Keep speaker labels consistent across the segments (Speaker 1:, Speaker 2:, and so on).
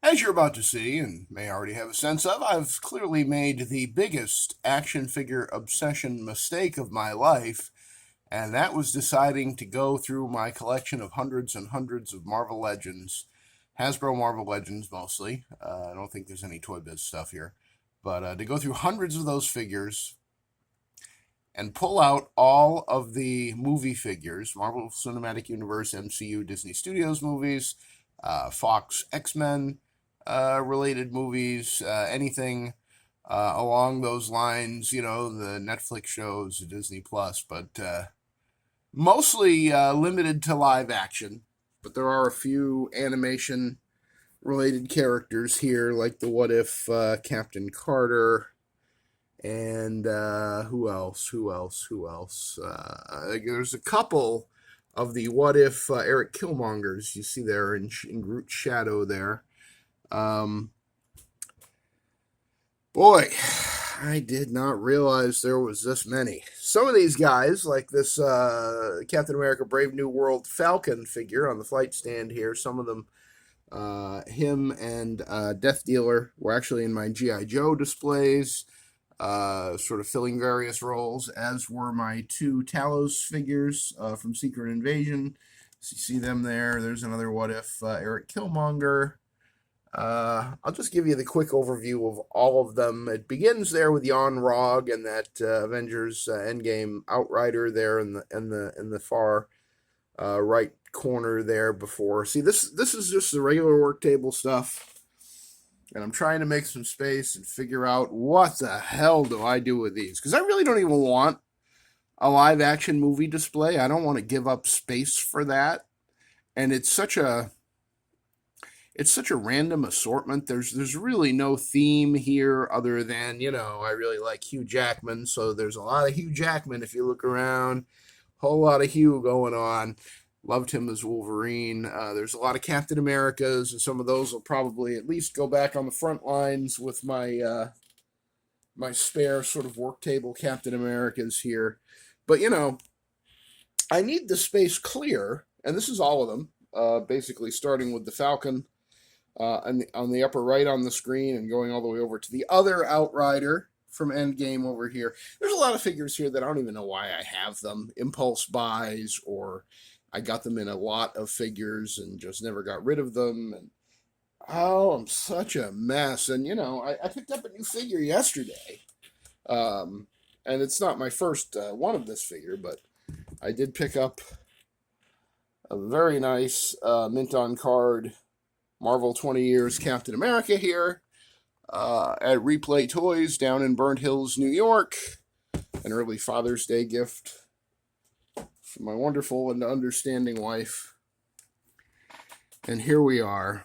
Speaker 1: As you're about to see, and may already have a sense of, I've clearly made the biggest action figure obsession mistake of my life, and that was deciding to go through my collection of hundreds and hundreds of Marvel Legends, Hasbro Marvel Legends mostly. I don't think there's any Toy Biz stuff here, but to go through hundreds of those figures and pull out all of the movie figures, Marvel Cinematic Universe, MCU, Disney Studios movies, Fox X-Men related movies, anything along those lines, the Netflix shows, the Disney Plus, but mostly limited to live action. But there are a few animation related characters here, like the What If Captain Carter. And who else? There's a couple of the What If Eric Killmongers you see there in Groot's shadow there. Boy, I did not realize there was this many. Some of these guys, like this Captain America Brave New World Falcon figure on the flight stand here, some of them, him and Death Dealer were actually in my G.I. Joe displays. Sort of filling various roles, as were my two Talos figures from Secret Invasion. So you see them there. There's another What If Eric Killmonger. I'll just give you the quick overview of all of them. It begins there with Jan Rog and that Avengers Endgame Outrider there in the far right corner there before. See, this is just the regular work table stuff. And I'm trying to make some space and figure out what the hell do I do with these. Because I really don't even want a live action movie display. I don't want to give up space for that. And it's such a random assortment. There's really no theme here other than, I really like Hugh Jackman. So there's a lot of Hugh Jackman if you look around. Whole lot of Hugh going on. Loved him as Wolverine. There's a lot of Captain Americas, and some of those will probably at least go back on the front lines with my my spare sort of work table Captain Americas here. But I need the space clear, and this is all of them. Basically, starting with the Falcon on the upper right on the screen, and going all the way over to the other Outrider from Endgame over here. There's a lot of figures here that I don't even know why I have them. Impulse buys, or I got them in a lot of figures and just never got rid of them. And I'm such a mess. And I picked up a new figure yesterday, and it's not my first one of this figure, but I did pick up a very nice mint on card Marvel 20 Years Captain America here at Replay Toys down in Burnt Hills, New York. An early Father's Day gift from my wonderful and understanding wife. And here we are.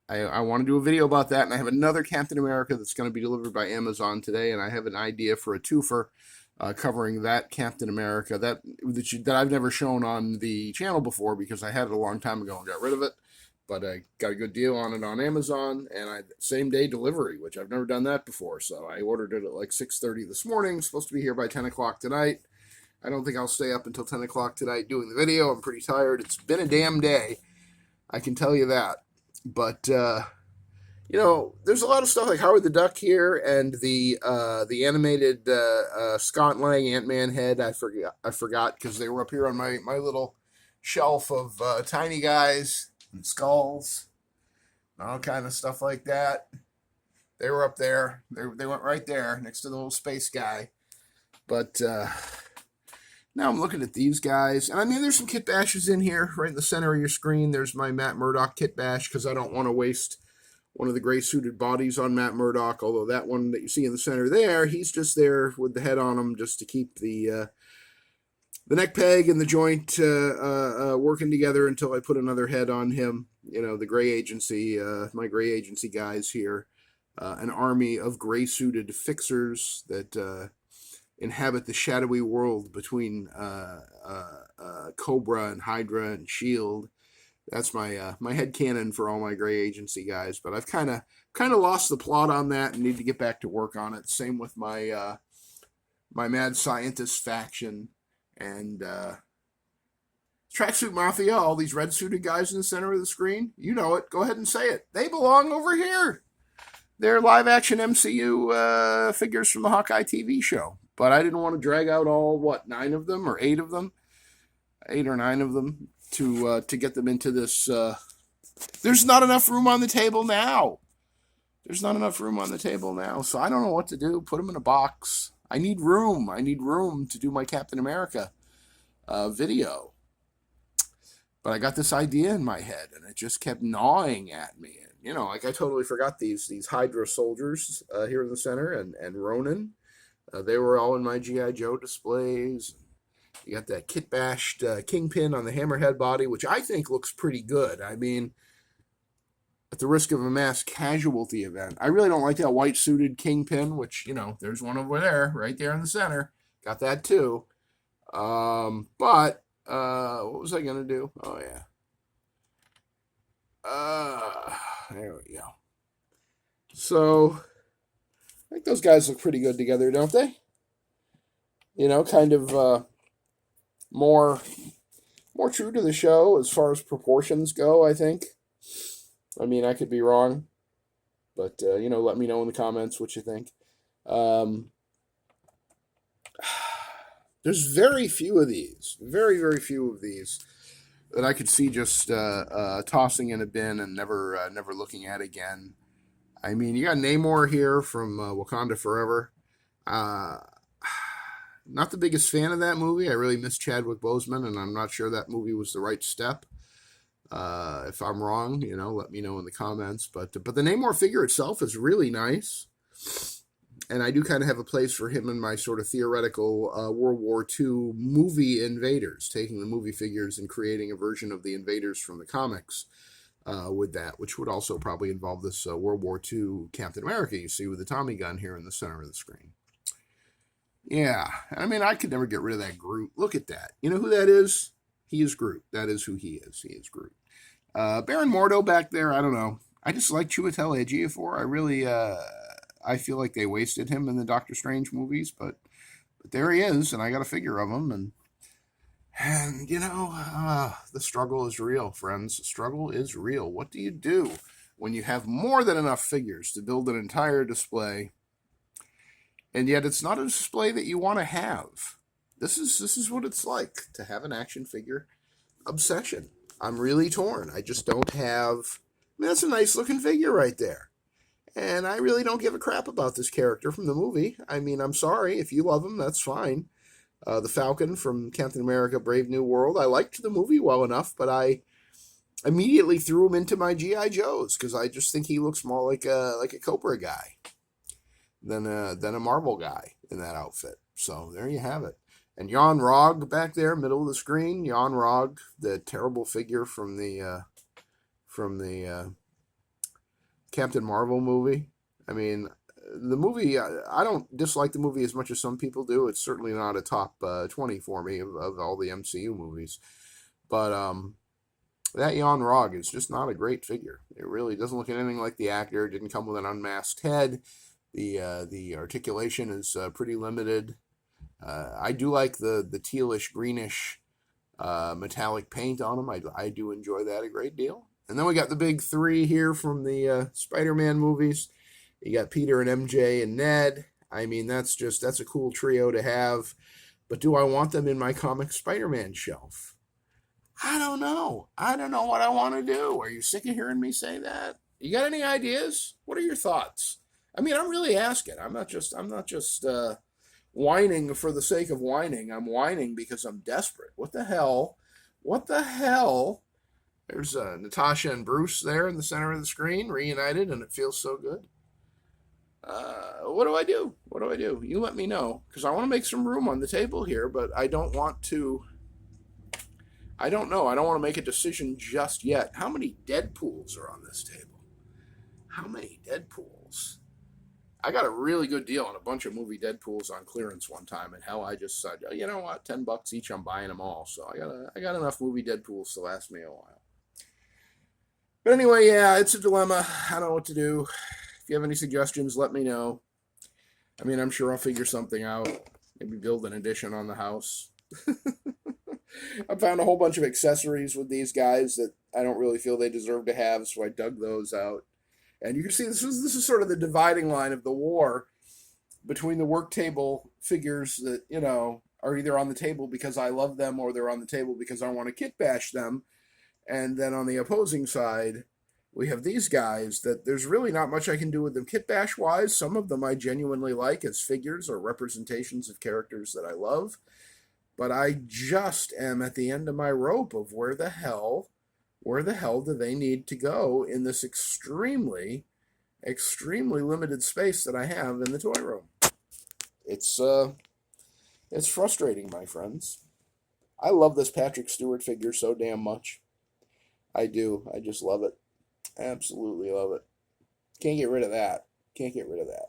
Speaker 1: I want to do a video about that, and I have another Captain America that's going to be delivered by Amazon today, and I have an idea for a twofer covering that Captain America that I've never shown on the channel before because I had it a long time ago and got rid of it. But I got a good deal on it on Amazon, and same day delivery, which I've never done that before. So I ordered it at like 6:30 this morning. Supposed to be here by 10 o'clock tonight. I don't think I'll stay up until 10 o'clock tonight doing the video. I'm pretty tired. It's been a damn day. I can tell you that. But, there's a lot of stuff like Howard the Duck here and the animated Scott Lang Ant-Man head. I forgot because they were up here on my little shelf of tiny guys and skulls, all kind of stuff like that. They were up there. They went right there next to the little space guy. But now I'm looking at these guys, and I mean, there's some kit bashes in here, right in the center of your screen. There's my Matt Murdock kit bash, because I don't want to waste one of the gray-suited bodies on Matt Murdock, although that one that you see in the center there, he's just there with the head on him just to keep the neck peg and the joint working together until I put another head on him. The gray agency, my gray agency guys here, an army of gray-suited fixers that inhabit the shadowy world between Cobra and Hydra and Shield. That's my my headcanon for all my gray agency guys. But I've kind of lost the plot on that and need to get back to work on it. Same with my my mad scientist faction and Tracksuit Mafia, all these red suited guys in the center of the screen. You know it. Go ahead and say it. They belong over here. They're live action MCU figures from the Hawkeye TV show. But I didn't want to drag out all, 9 of them or 8 of them? 8 or 9 of them to get them into this. There's not enough room on the table now. So I don't know what to do. Put them in a box. I need room. To do my Captain America video. But I got this idea in my head, and it just kept gnawing at me. And, I totally forgot these Hydra soldiers here in the center, and Ronin. They were all in my G.I. Joe displays. You got that kit-bashed Kingpin on the Hammerhead body, which I think looks pretty good. I mean, at the risk of a mass casualty event, I really don't like that white-suited Kingpin, which, there's one over there, right there in the center. Got that, too. But... what was I going to do? Oh, yeah. There we go. So, I think those guys look pretty good together, don't they? Kind of more true to the show as far as proportions go, I think. I mean, I could be wrong. But, let me know in the comments what you think. There's very few of these, very, very few of these that I could see just tossing in a bin and never looking at again. I mean, you got Namor here from Wakanda Forever. Not the biggest fan of that movie. I really miss Chadwick Boseman, and I'm not sure that movie was the right step. If I'm wrong, let me know in the comments. But the Namor figure itself is really nice. And I do kind of have a place for him in my sort of theoretical World War II movie Invaders, taking the movie figures and creating a version of the Invaders from the comics with that, which would also probably involve this World War II Captain America you see with the Tommy gun here in the center of the screen. Yeah, I mean, I could never get rid of that Groot. Look at that. You know who that is? He is Groot. That is who he is. He is Groot. Baron Mordo back there, I don't know. I just like Chiwetel Ejiofor. I really... I feel like they wasted him in the Doctor Strange movies, but there he is, and I got a figure of him, and the struggle is real, friends. The struggle is real. What do you do when you have more than enough figures to build an entire display, and yet it's not a display that you want to have? This is what it's like to have an action figure obsession. I'm really torn. I just don't have... I mean, that's a nice looking figure right there. And I really don't give a crap about this character from the movie. I mean, I'm sorry. If you love him, that's fine. The Falcon from Captain America Brave New World. I liked the movie well enough, but I immediately threw him into my G.I. Joes because I just think he looks more like a Cobra guy than a Marvel guy in that outfit. So there you have it. And Jan Rog back there, middle of the screen. Jan Rog, the terrible figure from the Captain Marvel movie. I mean, the movie, I don't dislike the movie as much as some people do. It's certainly not a top 20 for me of all the MCU movies. But that Jan Rog is just not a great figure. It really doesn't look anything like the actor. It didn't come with an unmasked head. The articulation is pretty limited. I do like the tealish, greenish, metallic paint on him. I do enjoy that a great deal. And then we got the big 3 here from the Spider-Man movies. You got Peter and MJ and Ned. I mean, that's a cool trio to have. But do I want them in my comic Spider-Man shelf? I don't know. I don't know what I want to do. Are you sick of hearing me say that? You got any ideas? What are your thoughts? I mean, I'm really asking. I'm not just whining for the sake of whining. I'm whining because I'm desperate. What the hell? What the hell? There's Natasha and Bruce there in the center of the screen, reunited, and it feels so good. What do I do? What do I do? You let me know, because I want to make some room on the table here, but I don't want to... I don't know. I don't want to make a decision just yet. How many Deadpools are on this table? How many Deadpools? I got a really good deal on a bunch of movie Deadpools on clearance one time, and how I just said, you know what, $10 each, I'm buying them all. So I got enough movie Deadpools to last me a while. But anyway, yeah, it's a dilemma. I don't know what to do. If you have any suggestions, let me know. I mean, I'm sure I'll figure something out. Maybe build an addition on the house. I found a whole bunch of accessories with these guys that I don't really feel they deserve to have, so I dug those out. And you can see this is sort of the dividing line of the war between the work table figures that, are either on the table because I love them or they're on the table because I want to kit bash them. And then on the opposing side, we have these guys that there's really not much I can do with them kit bash wise. Some of them I genuinely like as figures or representations of characters that I love. But I just am at the end of my rope of where the hell do they need to go in this extremely, extremely limited space that I have in the toy room. It's frustrating, my friends. I love this Patrick Stewart figure so damn much. I do. I just love it. Absolutely love it. Can't get rid of that. Can't get rid of that.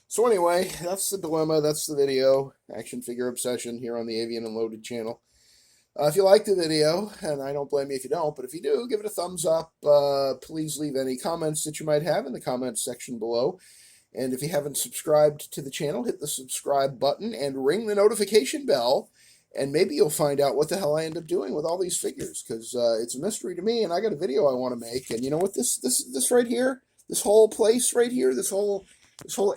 Speaker 1: So anyway, that's the dilemma. That's the video. Action Figure Obsession here on the Avian Unloaded channel. If you liked the video, and I don't blame you if you don't, but if you do, give it a thumbs up. Please leave any comments that you might have in the comments section below. And if you haven't subscribed to the channel, hit the subscribe button and ring the notification bell. And maybe you'll find out what the hell I end up doing with all these figures, because it's a mystery to me, and I got a video I want to make. And you know what? This right here, this whole place right here, this whole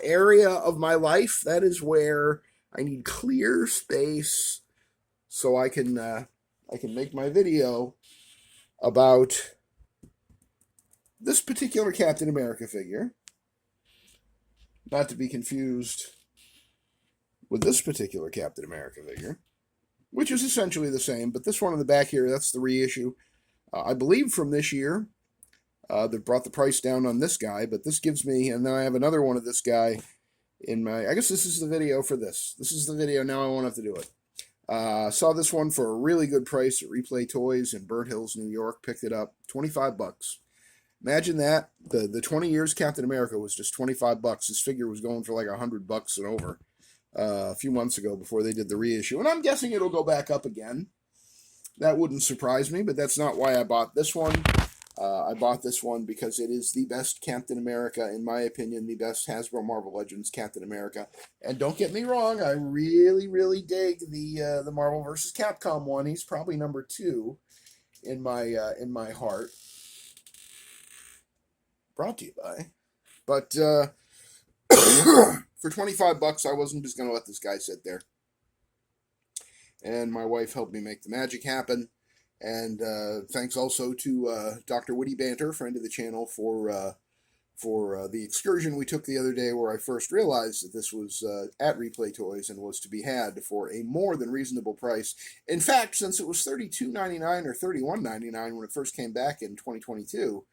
Speaker 1: area of my life, that is where I need clear space so I can make my video about this particular Captain America figure, not to be confused with this particular Captain America figure, which is essentially the same, but this one in the back here, that's the reissue. I believe from this year. That brought the price down on this guy, but this gives me, and then I have another one of this guy in my, I guess this is the video for this. This is the video, now I won't have to do it. Saw this one for a really good price at Replay Toys in Burnt Hills, New York. Picked it up, 25 bucks. Imagine that. The 20 years Captain America was just 25 bucks. This figure was going for like 100 bucks and over a few months ago before they did the reissue. And I'm guessing it'll go back up again. That wouldn't surprise me, but that's not why I bought this one. I bought this one because it is the best Captain America, in my opinion, the best Hasbro Marvel Legends Captain America. And don't get me wrong, I really, really dig the Marvel vs. Capcom one. He's probably number 2 in my heart. Brought to you by. But for 25 bucks, I wasn't just going to let this guy sit there. And my wife helped me make the magic happen. And thanks also to Dr. Witty Banter, friend of the channel, for the excursion we took the other day, where I first realized that this was at Replay Toys and was to be had for a more than reasonable price. In fact, since it was $32.99 or $31.99 when it first came back in 2022,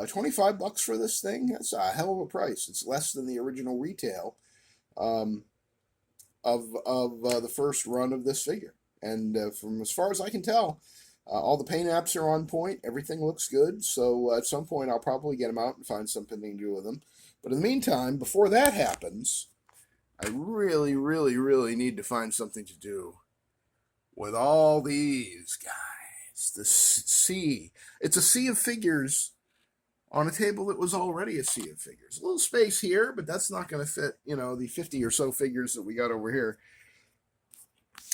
Speaker 1: 25 bucks for this thing, that's a hell of a price. It's less than the original retail of the first run of this figure. And from as far as I can tell, all the paint apps are on point. Everything looks good. So at some point, I'll probably get them out and find something to do with them. But in the meantime, before that happens, I really, really, really need to find something to do with all these guys. The sea. It's a sea of figures on a table that was already a sea of figures. A little space here, but that's not going to fit, the 50 or so figures that we got over here.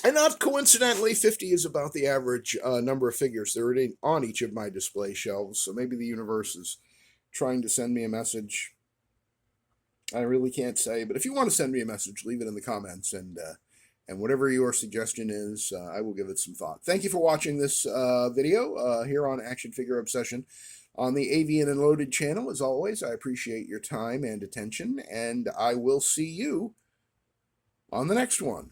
Speaker 1: And not coincidentally, 50 is about the average number of figures that are on each of my display shelves. So maybe the universe is trying to send me a message. I really can't say, but if you want to send me a message, leave it in the comments, and whatever your suggestion is, I will give it some thought. Thank you for watching this video here on Action Figure Obsession on the Avian Unloaded channel. As always, I appreciate your time and attention, and I will see you on the next one.